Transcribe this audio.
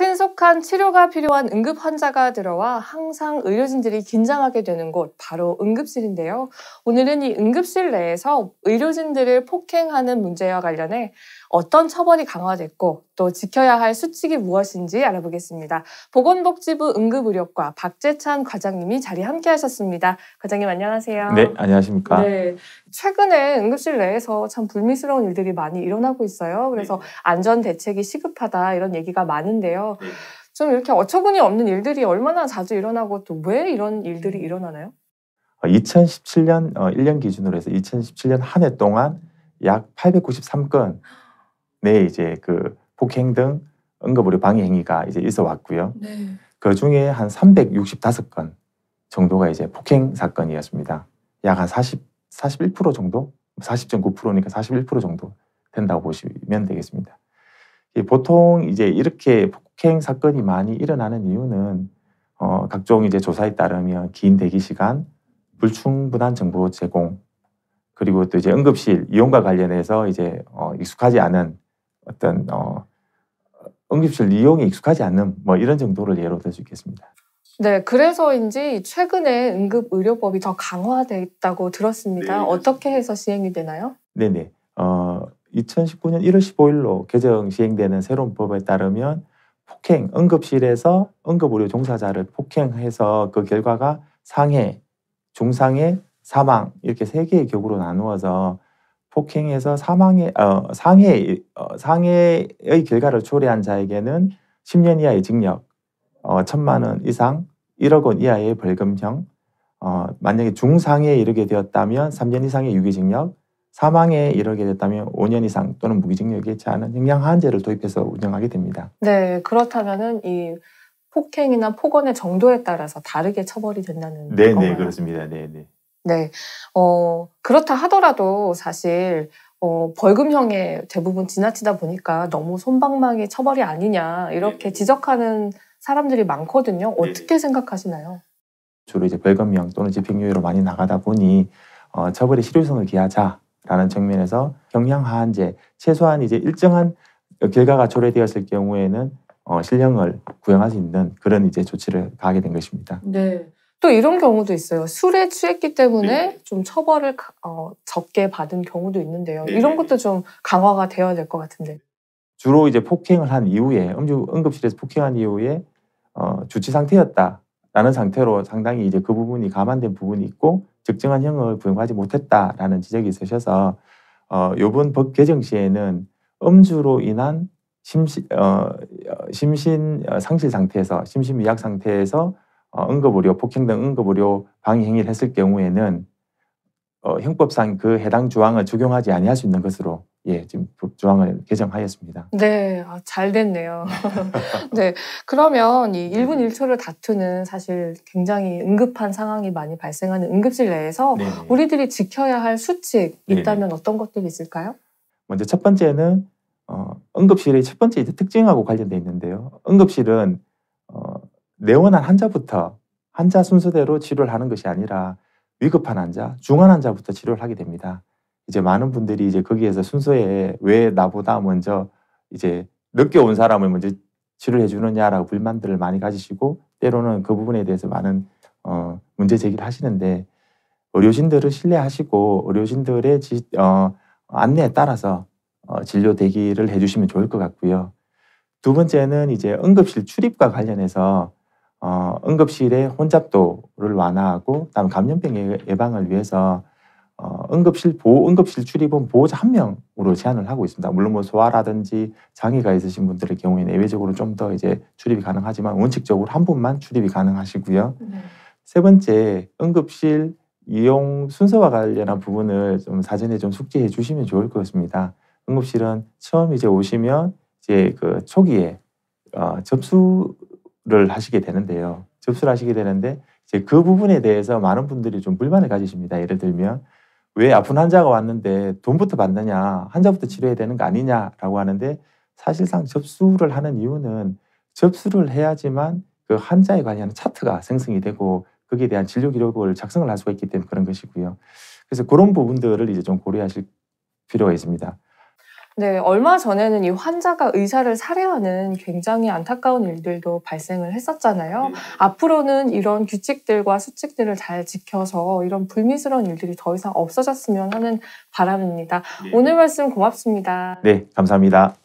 신속한 치료가 필요한 응급 환자가 들어와 항상 의료진들이 긴장하게 되는 곳, 바로 응급실인데요. 오늘은 이 응급실 내에서 의료진들을 폭행하는 문제와 관련해 어떤 처벌이 강화됐고 또 지켜야 할 수칙이 무엇인지 알아보겠습니다. 보건복지부 응급의료과 박재찬 과장님이 자리에 함께하셨습니다. 과장님 안녕하세요. 네, 안녕하십니까. 네, 최근에 응급실 내에서 참 불미스러운 일들이 많이 일어나고 있어요. 그래서 안전 대책이 시급하다 이런 얘기가 많은데요. 좀 이렇게 어처구니 없는 일들이 얼마나 자주 일어나고 또 왜 이런 일들이 일어나나요? 2017년 1년 기준으로 해서 2017년 한 해 동안 약 893건 내 이제 그 폭행 등 응급의료 방해 행위가 이제 있어 왔고요. 네. 그 중에 한 365건 정도가 이제 폭행 사건이었습니다. 약 한 41% 정도? 40.9%니까 41% 정도 된다고 보시면 되겠습니다. 보통 이제 이렇게 폭행 사건이 많이 일어나는 이유는 각종 이제 조사에 따르면 긴 대기 시간, 불충분한 정보 제공, 그리고 또 이제 응급실 이용과 관련해서 이제 익숙하지 않은 어떤 응급실 이용에 익숙하지 않는 뭐 이런 정도를 예로 들 수 있겠습니다. 네, 그래서인지 최근에 응급의료법이 더 강화됐다고 들었습니다. 네, 어떻게 해서 시행이 되나요? 네네. 2019년 1월 15일로 개정 시행되는 새로운 법에 따르면 폭행, 응급실에서 응급의료 종사자를 폭행해서 그 결과가 상해, 중상해, 사망 이렇게 세 개의 격으로 나누어서 폭행해서 상해의 결과를 초래한 자에게는 10년 이하의 징역, 1,000만 원 이상, 1억 원 이하의 벌금형, 만약에 중상해에 이르게 되었다면 3년 이상의 유기징역, 사망에 이르게 됐다면 5년 이상 또는 무기징역에 해하는 형량하한제를 도입해서 운영하게 됩니다. 네, 그렇다면은 이 폭행이나 폭언의 정도에 따라서 다르게 처벌이 된다는 네, 건가요? 네, 그렇습니다. 네, 네. 네, 그렇다 하더라도 사실 벌금형에 대부분 지나치다 보니까 너무 솜방망이 처벌이 아니냐 이렇게 지적하는 사람들이 많거든요. 어떻게 생각하시나요? 주로 이제 벌금형 또는 집행유예로 많이 나가다 보니 처벌의 실효성을 기하자라는 측면에서 형량하한제, 최소한 이제 일정한 결과가 초래되었을 경우에는 실형을 구형할 수 있는 그런 이제 조치를 가하게 된 것입니다. 네. 또 이런 경우도 있어요. 술에 취했기 때문에 좀 처벌을 적게 받은 경우도 있는데요. 이런 것도 좀 강화가 되어야 될 것 같은데. 주로 이제 폭행을 한 이후에 응급실에서 폭행한 이후에 주치 상태였다라는 상태로 상당히 이제 그 부분이 감안된 부분이 있고 적정한 형을 부용하지 못했다라는 지적이 있으셔서 이번 법 개정 시에는 음주로 인한 심신 상실 상태에서 심신미약 상태에서 응급의료 폭행 등 응급의료 방해 행위를 했을 경우에는 형법상 그 해당 조항을 적용하지 아니할 수 있는 것으로 지금 법 조항을 개정하였습니다. 네, 잘 됐네요. 네, 그러면 이 1분 1초를 다투는 사실 굉장히 응급한 상황이 많이 발생하는 응급실 내에서 우리들이 지켜야 할 수칙 있다면 어떤 것들이 있을까요? 먼저 첫 번째는 응급실의 첫 번째 이제 특징하고 관련돼 있는데요. 응급실은 내원한 환자 순서대로 치료를 하는 것이 아니라 위급한 환자, 중환 환자부터 치료를 하게 됩니다. 이제 많은 분들이 이제 거기에서 순서에 왜 나보다 먼저 이제 늦게 온 사람을 먼저 치료를 해주느냐라고 불만들을 많이 가지시고 때로는 그 부분에 대해서 많은 문제 제기를 하시는데 의료진들을 신뢰하시고 의료진들의 안내에 따라서 진료 대기를 해주시면 좋을 것 같고요. 두 번째는 이제 응급실 출입과 관련해서 응급실의 혼잡도를 완화하고 다음 감염병 예방을 위해서 응급실 출입은 보호자 1명으로 제한을 하고 있습니다. 물론 뭐 소아라든지 장애가 있으신 분들의 경우에는 예외적으로 좀 더 이제 출입이 가능하지만 원칙적으로 한 분만 출입이 가능하시고요. 세 번째, 응급실 이용 순서와 관련한 부분을 좀 사전에 좀 숙지해 주시면 좋을 것 같습니다. 응급실은 처음 이제 오시면 이제 그 초기에 접수를 하시게 되는데요. 접수를 하시게 되는데 이제 그 부분에 대해서 많은 분들이 좀 불만을 가지십니다. 예를 들면 왜 아픈 환자가 왔는데 돈부터 받느냐, 환자부터 치료해야 되는 거 아니냐라고 하는데 사실상 접수를 하는 이유는 접수를 해야지만 그 환자에 관한 차트가 생성이 되고 거기에 대한 진료 기록을 작성을 할 수가 있기 때문에 그런 것이고요. 그래서 그런 부분들을 이제 좀 고려하실 필요가 있습니다. 네, 얼마 전에는 이 환자가 의사를 살해하는 굉장히 안타까운 일들도 발생을 했었잖아요. 네. 앞으로는 이런 규칙들과 수칙들을 잘 지켜서 이런 불미스러운 일들이 더 이상 없어졌으면 하는 바람입니다. 네. 오늘 말씀 고맙습니다. 네, 감사합니다.